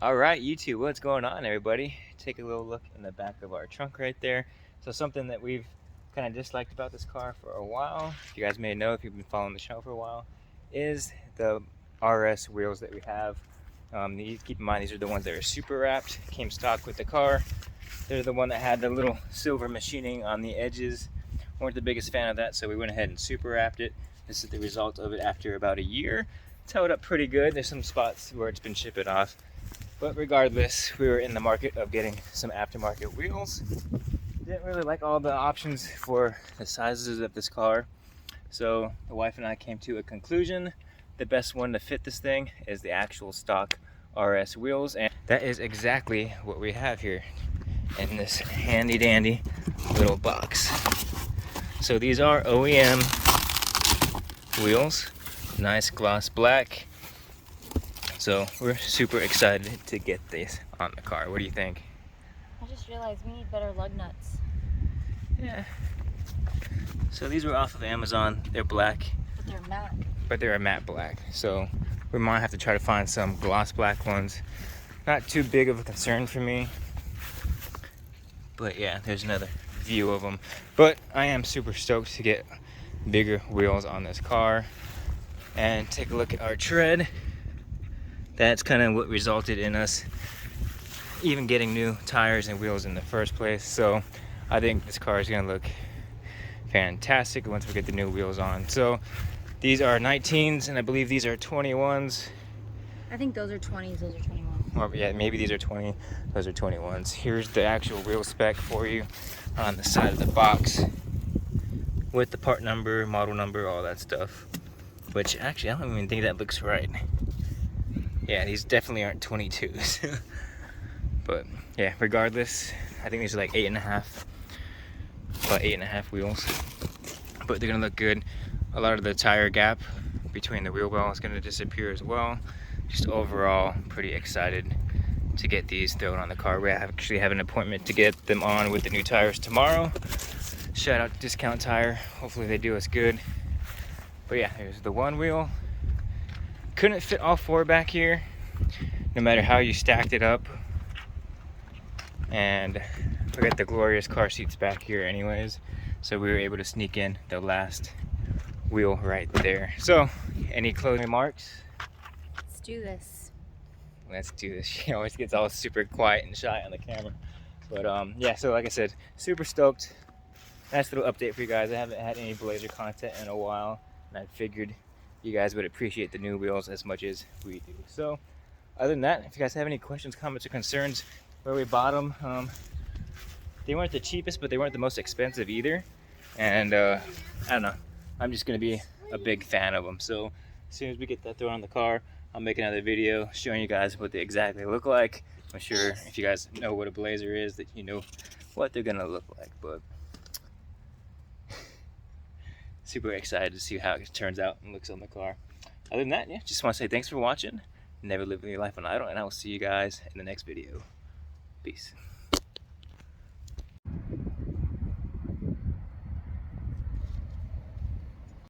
All right, YouTube, what's going on, everybody? Take a little look in the back of our trunk right there. So something that we've kind of disliked about this car for a while, you guys may know if you've been following the channel for a while, is the RS wheels that we have. Keep in mind, these are the ones that are super wrapped, came stock with the car. They're the one that had the little silver machining on the edges. Weren't the biggest fan of that, so we went ahead and super wrapped it. This is the result of it after about a year. It's held up pretty good. There's some spots where it's been chipping off. But regardless, we were in the market of getting some aftermarket wheels. Didn't really like all the options for the sizes of this car. So the wife and I came to a conclusion. The best one to fit this thing is the actual stock RS wheels. And that is exactly what we have here in this handy dandy little box. So these are OEM wheels. Nice gloss black. So we're super excited to get this on the car. What do you think? I just realized we need better lug nuts. Yeah. So these were off of Amazon. They're black. But they're matte. But they're a matte black. So we might have to try to find some gloss black ones. Not too big of a concern for me. But yeah, there's another view of them. But I am super stoked to get bigger wheels on this car. And take a look at our tread. That's kind of what resulted in us even getting new tires and wheels in the first place. So I think this car is going to look fantastic once we get the new wheels on. So these are 19s and I believe these are 21s. I think those are 20s, those are 21s. Or yeah, maybe these are 20, those are 21s. Here's the actual wheel spec for you on the side of the box with the part number, model number, all that stuff. Which actually, I don't even think that looks right. Yeah, these definitely aren't 22s. But yeah, regardless, I think these are like 8.5, about 8.5 wheels. But they're gonna look good. A lot of the tire gap between the wheel well is gonna disappear as well. Just overall, pretty excited to get these thrown on the car. We actually have an appointment to get them on with the new tires tomorrow. Shout out to Discount Tire. Hopefully they do us good. But yeah, here's the one wheel. Couldn't fit all four back here, no matter how you stacked it up. And we got the glorious car seats back here anyways, so we were able to sneak in the last wheel right there. So, any closing remarks? Let's do this. Let's do this. She always gets all super quiet and shy on the camera. But yeah, so like I said, super stoked. Nice little update for you guys. I haven't had any Blazer content in a while, and I figured you guys would appreciate the new wheels as much as we do. So other than that, if you guys have any questions, comments, or concerns where we bought them, they weren't the cheapest, but they weren't the most expensive either. And I don't know, I'm just gonna be a big fan of them. So as soon as we get that thrown on the car, I'll make another video showing you guys what they exactly look like. I'm sure if you guys know what a Blazer is, that you know what they're gonna look like. But super excited to see how it turns out and looks on the car. Other than that, yeah, just want to say thanks for watching. Never live your life on idle, and I will see you guys in the next video. Peace.